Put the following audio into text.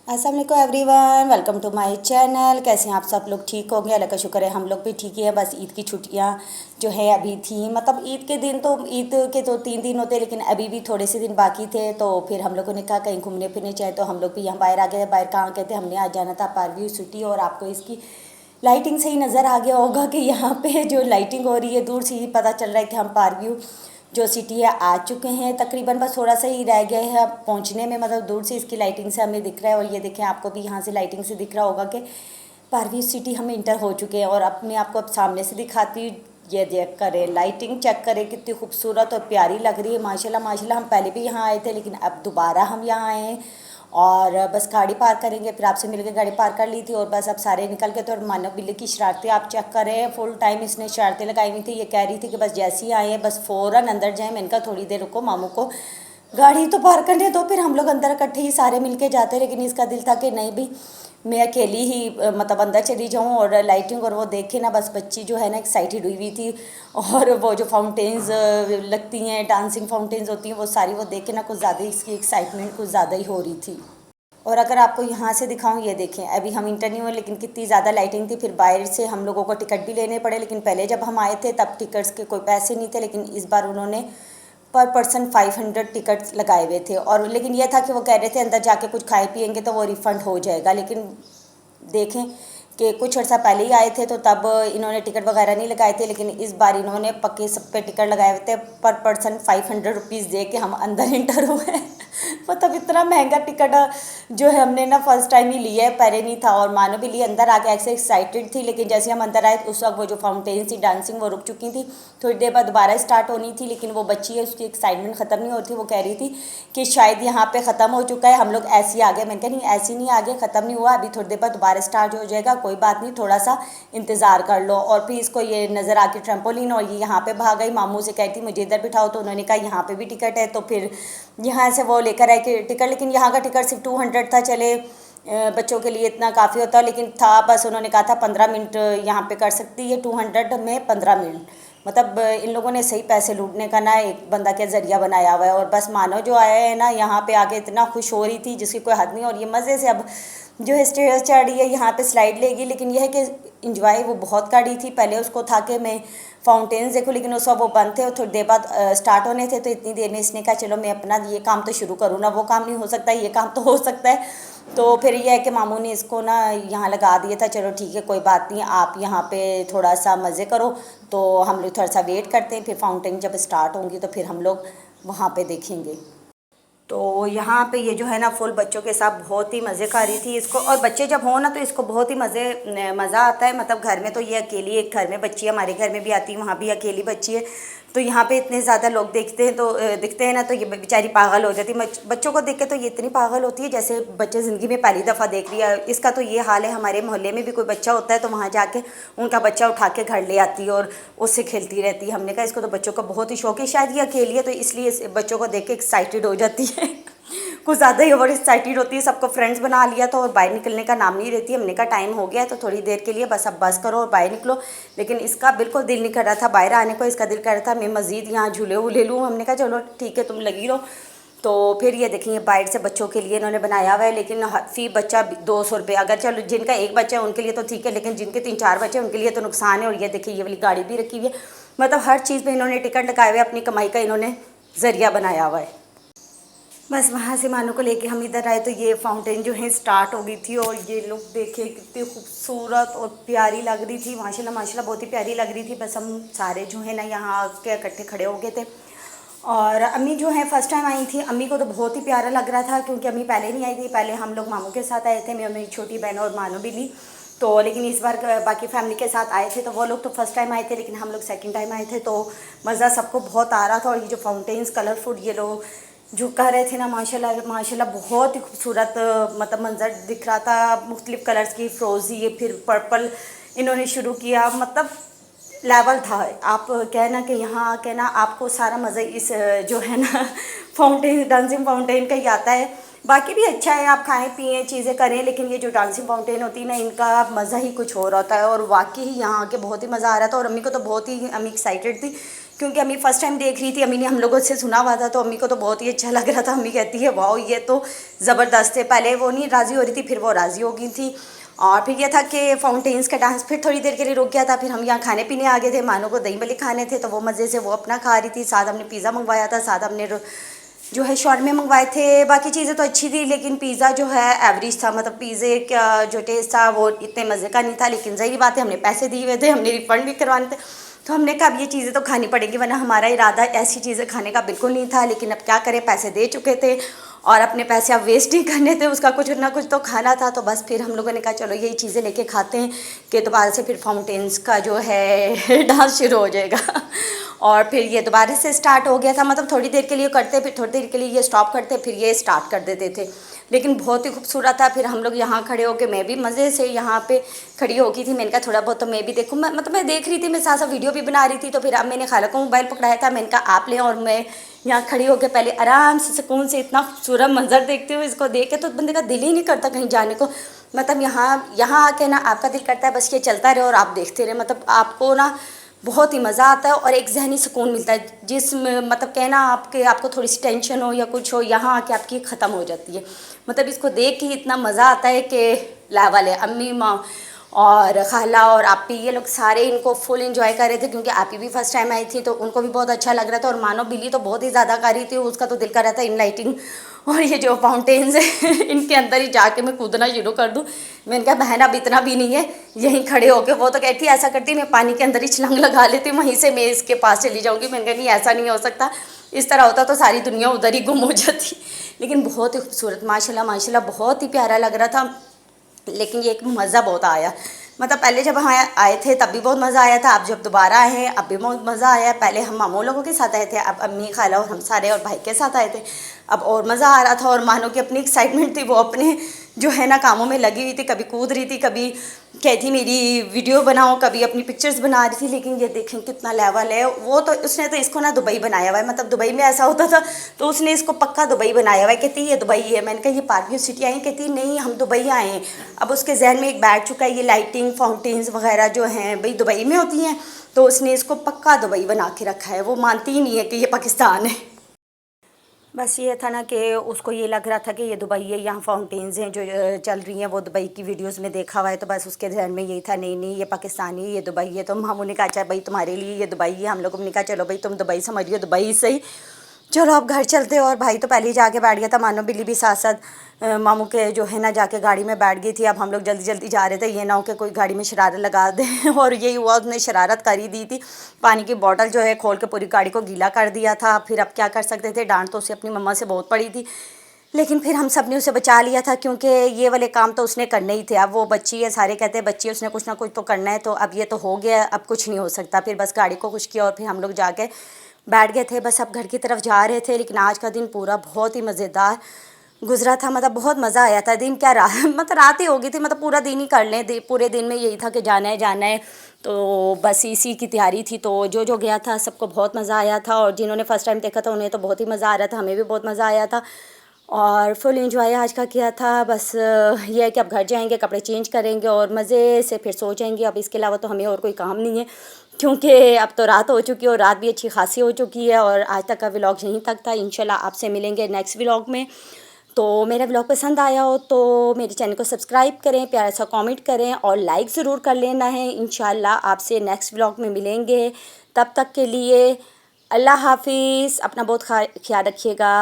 अस्सलाम वालेकुम everyone, welcome to my channel. कैसे हैं आप सब लोग? ठीक होंगे, अल्लाह का शुक्र है हम लोग भी ठीक ही है। बस ईद की छुट्टियां जो है अभी थी, मतलब ईद के दिन तो ईद के तो 3 दिन होते, लेकिन अभी भी थोड़े से दिन बाकी थे। तो फिर हम लोगों ने कहा कहीं घूमने फिरने चाहे, तो हम लोग भी यहाँ बाहर आ गए। बाहर कहाँ गए थे? हमने आज जाना था पारव्यू सिटी। और आपको इसकी लाइटिंग से ही नज़र आ गया होगा कि यहाँ पे जो लाइटिंग हो रही है, दूर से ही पता चल रहा है कि हम पारव्यू जो सिटी है आ चुके हैं। तकरीबन बस थोड़ा सा ही रह गया है पहुंचने में, मतलब दूर से इसकी लाइटिंग से हमें दिख रहा है। और ये देखें, आपको भी यहाँ से लाइटिंग से दिख रहा होगा कि पारवी सिटी हम इंटर हो चुके हैं। और अपने आपको अब सामने से दिखाती हूँ, ये देख करें, लाइटिंग चेक करें कितनी खूबसूरत और प्यारी लग रही है। माशाल्लाह माशाल्लाह। हम पहले भी यहाँ आए थे, लेकिन अब दोबारा हम यहाँ आए हैं। और बस गाड़ी पार्क करेंगे, फिर आपसे मिलकर गाड़ी पार्क कर ली थी। और बस अब सारे निकल के, तो मानव बिल्ली की शरारतें आप चेक करें। फुल टाइम इसने शरारतें लगाई हुई थी। ये कह रही थी कि बस जैसे ही आए हैं बस फ़ौरन अंदर जाएं। मैंने कहा थोड़ी देर रुको, मामू को गाड़ी तो पार्क करने दो, फिर हम लोग अंदर इकट्ठे ही सारे मिल के जाते। लेकिन इसका दिल था कि नहीं भी, मैं अकेली ही मतलब अंदर चली जाऊं। और लाइटिंग और वो देखे ना, बस बच्ची जो है ना एक्साइटेड हुई हुई थी। और वो जो फाउंटेन्स लगती हैं, डांसिंग फाउंटेन्स होती हैं, वो सारी वो देख के ना कुछ ज़्यादा इसकी एक्साइटमेंट कुछ ज़्यादा ही हो रही थी। और अगर आपको यहाँ से दिखाऊं, ये देखें, अभी हम इंटर नहीं हुए, लेकिन कितनी ज़्यादा लाइटिंग थी। फिर बाहर से हम लोगों को टिकट भी लेने पड़े, लेकिन पहले जब हम आए थे तब टिकट्स के कोई पैसे नहीं थे। लेकिन इस बार उन्होंने पर पर्सन 500 टिकट्स लगाए हुए थे। और लेकिन यह था कि वो कह रहे थे अंदर जाके कुछ खाए पियेंगे तो वो रिफ़ंड हो जाएगा। लेकिन देखें कि कुछ अर्सा पहले ही आए थे तो तब इन्होंने टिकट वगैरह नहीं लगाए थे, लेकिन इस बार इन्होंने पक्के सब पे टिकट लगाए हुए थे। पर पर्सन 500 रुपीज़ दे के हम अंदर इंटर हुए। मतलब इतना महंगा टिकट जो है हमने ना फर्स्ट टाइम ही लिया है, पहले नहीं था। और मानो भी लिए, अंदर आके ऐसे एक्साइटेड थी। लेकिन जैसे हम अंदर आए उस वक्त वो जो फाउंटेन थी, डांसिंग, वो रुक चुकी थी। थोड़ी देर बाद दोबारा स्टार्ट होनी थी, लेकिन वो बच्ची है, उसकी एक्साइटमेंट ख़त्म नहीं होती। वो कह रही थी कि शायद यहाँ पे ख़त्म हो चुका है, हम लोग ऐसे ही आ गए। मैंने कहा नहीं, ऐसे नहीं आगे, ख़त्म नहीं हुआ, अभी थोड़ी देर बाद दोबारा स्टार्ट हो जाएगा, कोई बात नहीं, थोड़ा सा इंतज़ार कर लो। और फिर इसको ये नज़र आके ट्रैम्पोलिन, और ये यहाँ पे भाग गई। मामू से कहती मुझे इधर बिठाओ, तो उन्होंने कहा यहाँ पे भी टिकट है। तो फिर यहाँ से वो लेकर आए कि टिकट, लेकिन यहाँ का टिकट सिर्फ 200 था। चले बच्चों के लिए इतना काफ़ी होता, लेकिन था बस, उन्होंने कहा था 15 मिनट यहाँ पे कर सकती है, 200 में 15 मिनट। मतलब इन लोगों ने सही पैसे लूटने का ना एक बंदा के जरिया बनाया हुआ है। और बस मानो जो आया है ना, यहाँ पे आके इतना खुश हो रही थी जिसकी कोई हद नहीं। और ये मज़े से अब जो है स्टेज चढ़ रही है, यहाँ पे स्लाइड लेगी। लेकिन यह है कि इंजॉय वो बहुत कर रही थी। पहले उसको था कि मैं फाउंटेन्स देखो, लेकिन उस वक्त वो बंद थे और थोड़ी देर बाद स्टार्ट होने थे। तो इतनी देर में इसने कहा चलो मैं अपना ये काम तो शुरू करूँ ना, वो काम नहीं हो सकता, ये काम तो हो सकता है। तो फिर ये है कि मामू ने इसको ना यहाँ लगा दिया था। चलो ठीक है, कोई बात नहीं, आप यहाँ पे थोड़ा सा मज़े करो, तो हम लोग थोड़ा सा वेट करते हैं। फिर फाउंटेन जब स्टार्ट होंगी तो फिर हम लोग वहाँ पे देखेंगे। तो यहाँ पे ये जो है ना फुल बच्चों के साथ बहुत ही मज़े कर रही थी इसको। और बच्चे जब हो ना तो इसको बहुत ही मज़ा आता है। मतलब घर में तो ये अकेली, एक घर में बच्ची है, हमारे घर में भी आती है, वहाँ भी अकेली बच्ची है। तो यहाँ पे इतने ज़्यादा लोग देखते हैं, तो दिखते हैं ना, तो ये बेचारी पागल हो जाती है। बच्चों को देख के तो ये इतनी पागल होती है जैसे बच्चे ज़िंदगी में पहली दफ़ा देख रही है। इसका तो ये हाल है। हमारे मोहल्ले में भी कोई बच्चा होता है तो वहाँ जाके उनका बच्चा उठा के घर ले आती है और उससे खेलती रहती है। हमने कहा इसको तो बच्चों का बहुत ही शौक है, शायद ये अकेली है तो इसलिए इस बच्चों को देख के एक्साइटेड हो जाती है। कुछ ज़्यादा ही ओवर एक्साइटेड होती है। सबको फ्रेंड्स बना लिया तो और बाहर निकलने का नाम नहीं लेती। हमने कहा टाइम हो गया है तो थोड़ी देर के लिए बस अब बस करो और बाहर निकलो। लेकिन इसका बिल्कुल दिल नहीं कर रहा था बाहर आने को। इसका दिल कर रहा था मैं मज़ीद यहाँ झूले वूले लूँ। हमने कहा चलो ठीक है, तुम लगी रहो। तो फिर ये देखिए बाहर से बच्चों के लिए इन्होंने बनाया हुआ है, लेकिन फ़ी बच्चा 200 रुपये। अगर चलो जिनका एक बच्चा है उनके लिए तो ठीक है, लेकिन जिनके 3-4 बच्चे हैं उनके लिए तो नुकसान है। और ये देखिए ये वाली गाड़ी भी रखी हुई है। मतलब हर चीज़ पर इन्होंने टिकट लगाए हुए, अपनी कमाई का इन्होंने ज़रिया बनाया हुआ है। बस वहाँ से मानो को लेके हम इधर आए तो ये फाउंटेन जो है स्टार्ट हो गई थी। और ये लोग देखे कितनी खूबसूरत और प्यारी लग रही थी। माशाल्लाह माशाल्लाह बहुत ही प्यारी लग रही थी। बस हम सारे जो है ना यहाँ आके इकट्ठे खड़े हो गए थे। और अम्मी जो है फ़र्स्ट टाइम आई थी, अम्मी को तो बहुत ही प्यारा लग रहा था क्योंकि अम्मी पहले नहीं आई थी। पहले हम लोग मामू के साथ आए थे, मैं और मेरी छोटी बहन और मानो भी ली। तो लेकिन इस बार बाकी फैमिली के साथ आए थे। तो वो लोग तो फर्स्ट टाइम आए थे, लेकिन हम लोग सेकंड टाइम आए थे। तो मज़ा सबको बहुत आ रहा था। और ये जो फाउंटेन्स कलरफुल ये लोग जो कह रहे थे ना, माशाल्लाह माशाल्लाह बहुत ही खूबसूरत मतलब मंजर दिख रहा था। मुख्तलिफ़ कलर्स की फ्रोज़ी, फिर पर्पल इन्होंने शुरू किया। मतलब लेवल था। आप कहना कि यहाँ कहना आपको सारा मज़ा इस जो है ना फाउंटेन, डांसिंग फाउंटेन का ही आता है। बाकी भी अच्छा है, आप खाएं पिएँ चीज़ें करें, लेकिन ये जो डांसिंग फाउंटेन होती है ना, इनका मज़ा ही कुछ और होता है। और वाकई ही यहाँ आके बहुत ही मज़ा आ रहा था। और अम्मी को तो बहुत ही अम्मी एक्साइटेड थी क्योंकि अम्मी फ़र्स्ट टाइम देख रही थी, अम्मी ने हम लोगों से सुना हुआ था, तो अम्मी को तो बहुत ही अच्छा लग रहा था। अम्मी कहती है वाओ ये तो ज़बरदस्त है। पहले वो नहीं राज़ी हो रही थी, फिर वो राज़ी हो गई थी। और फिर यह था कि फाउंटेन्स का डांस फिर थोड़ी देर के लिए रुक गया था। फिर हम यहाँ खाने पीने आ गए थे, मानो को दही बल्ले खाने थे, तो वो मज़े से वो अपना खा रही थी। साथ हमने पिज़्ज़ा मंगवाया था, साथ हमने जो है शॉर्मे मंगवाए थे। बाकी चीज़ें तो अच्छी थी, लेकिन पिज़्ज़ा जो है एवरेज था। मतलब पिज़्ज़े का जो टेस्ट था वो इतने मज़े का नहीं था। लेकिन ज़ाहिर बात है हमने पैसे दिए हुए थे, हमने रिफ़ंड भी करवाने थे, तो हमने कहा अब ये चीज़ें तो खानी पड़ेंगी, वरना हमारा इरादा ऐसी चीज़ें खाने का बिल्कुल नहीं था। लेकिन अब क्या करें, पैसे दे चुके थे और अपने पैसे अब वेस्ट नहीं करने थे, उसका कुछ ना कुछ तो खाना था। तो बस फिर हम लोगों ने कहा चलो यही चीज़ें लेके खाते हैं कि दोबारा से फिर फाउंटेन्स का जो है डांस शुरू हो जाएगा। और फिर ये दोबारा से स्टार्ट हो गया था। मतलब थोड़ी देर के लिए करते, फिर थोड़ी देर के लिए ये स्टॉप करते, फिर ये स्टार्ट कर देते थे। लेकिन बहुत ही खूबसूरत था। फिर हम लोग यहाँ खड़े होके, मैं भी मज़े से यहाँ पे खड़ी हो गई थी। मैंने कहा थोड़ा बहुत तो मैं भी देखूँ, मतलब मैं देख रही थी, मैं साथ साथ वीडियो भी बना रही थी। तो फिर अब मैंने खाला को मोबाइल पकड़ाया था, मैंने कहा आप लें और मैं यहाँ खड़ी होकर पहले आराम से सुकून से इतना खूबसूरत मंजर देखते हुए इसको देख के तो बंदे का दिल ही नहीं करता कहीं जाने को। मतलब यहाँ आके ना आपका दिल करता है बस ये चलता रहे और आप देखते रहे। मतलब आपको ना बहुत ही मज़ा आता है और एक ज़हनी सुकून मिलता है, जिसमें मतलब कहना आपको थोड़ी सी टेंशन हो या कुछ हो, यहाँ आके आपकी ख़त्म हो जाती है। मतलब इसको देख के इतना मज़ा आता है कि लावा ले। अम्मी माँ और खाला और आपी ये लोग सारे इनको फुल एंजॉय कर रहे थे, क्योंकि आपी भी फर्स्ट टाइम आई थी तो उनको भी बहुत अच्छा लग रहा था। और मानो बिल्ली तो बहुत ही ज़्यादा कर रही थी, उसका तो दिल कर रहा था इन लाइटिंग और ये जो फाउंटेन्स है इनके अंदर ही जाके मैं कूदना शुरू कर दूँ। मैंने कहा बहन अब इतना भी नहीं है, यहीं खड़े होके। वो तो कहती ऐसा करती मैं पानी के अंदर ही छलांग लगा लेती, वहीं से मैं इसके पास चली जाऊँगी। मैंने कहा नहीं ऐसा नहीं हो सकता, इस तरह होता तो सारी दुनिया उधर ही गुम हो जाती। लेकिन बहुत ही खूबसूरत माशाल्लाह माशाल्लाह बहुत ही प्यारा लग रहा था। लेकिन ये एक मज़ा बहुत आया। मतलब पहले जब हम आए थे तब भी बहुत मज़ा आया था, अब जब दोबारा आए हैं अब भी बहुत मज़ा आया। पहले हम मामू लोगों के साथ आए थे, अब अम्मी खाला और हम सारे और भाई के साथ आए थे। अब और मज़ा आ रहा था और मानो कि अपनी एक्साइटमेंट थी वो अपने जो है ना कामों में लगी हुई थी। कभी कूद रही थी, कभी कहती मेरी वीडियो बनाओ, कभी अपनी पिक्चर्स बना रही थी। लेकिन ये देखें कितना लेवल है। वो तो उसने तो इसको ना दुबई बनाया हुआ है। मतलब दुबई में ऐसा होता था तो उसने इसको पक्का दुबई बनाया हुआ है। कहती ये दुबई है। मैंने कहा ये पार्क सिटी आई, कहती नहीं हम दुबई आए हैं। अब उसके जहन में एक बैठ चुका है ये लाइटिंग फाउंटेन्स वगैरह जो हैं भाई दुबई में होती हैं, तो उसने इसको पक्का दुबई बना के रखा है। वो मानती ही नहीं है कि ये पाकिस्तान है। बस ये था ना कि उसको ये लग रहा था कि ये दुबई है, यहाँ फाउंटेन्स हैं जो चल रही हैं, वो दुबई की वीडियोस में देखा हुआ है। तो बस उसके ध्यान में यही था नहीं नहीं ये पाकिस्तानी है, ये दुबई है। तो मामू ने कहा अच्छा भाई तुम्हारे लिए ये दुबई है। हम लोगों ने कहा चलो भाई तुम दुबई समझिए, दुबई सही, चलो अब घर चलते। और भाई तो पहले ही जाके बैठ गया था, मानो बिल्ली भी साथ साथ मामू के जो है ना जाके गाड़ी में बैठ गई थी। अब हम लोग जल्दी जल्दी जा रहे थे, ये ना हो कि कोई गाड़ी में शरारत लगा दे और यही हुआ, उसने शरारत कर ही दी थी। पानी की बोतल जो है खोल के पूरी गाड़ी को गीला कर दिया था। फिर अब क्या कर सकते थे, डांट तो उसे अपनी मम्मा से बहुत पड़ी थी, लेकिन फिर हम सब ने उसे बचा लिया था, क्योंकि ये वाले काम तो उसने करने ही थे। अब वो बच्ची है, सारे कहते हैं बच्ची है, उसने कुछ ना कुछ तो करना है। तो अब ये तो हो गया, अब कुछ नहीं हो सकता। फिर बस गाड़ी को कुछ किया और फिर हम लोग जाके बैठ गए थे। बस अब घर की तरफ जा रहे थे। लेकिन आज का दिन पूरा बहुत ही मज़ेदार गुजरा था। मतलब बहुत मज़ा आया था। दिन क्या रात मतलब रात ही हो गई थी। मतलब पूरा दिन ही कर लें, पूरे दिन में यही था कि जाना है जाना है। तो बस इसी की तैयारी थी। तो जो जो गया था सबको बहुत मज़ा आया था, और जिन्होंने फ़र्स्ट टाइम देखा था उन्हें तो बहुत ही मज़ा आ रहा था, हमें भी बहुत मज़ा आया था और फुल एंजॉय आज का किया था। बस ये है कि अब घर जाएंगे, कपड़े चेंज करेंगे और मज़े से फिर सो जाएंगे। अब इसके अलावा तो हमें और कोई काम नहीं है, क्योंकि अब तो रात हो चुकी है और रात भी अच्छी खासी हो चुकी है। और आज तक का व्लॉग यहीं तक था। इंशाल्लाह आपसे मिलेंगे नेक्स्ट व्लॉग में। तो मेरा व्लॉग पसंद आया हो तो मेरे चैनल को सब्सक्राइब करें, प्यारा सा कमेंट करें और लाइक ज़रूर कर लेना है। इंशाल्लाह आपसे नेक्स्ट व्लॉग में मिलेंगे। तब तक के लिए अल्लाह हाफिज़, अपना बहुत ख्याल रखिएगा।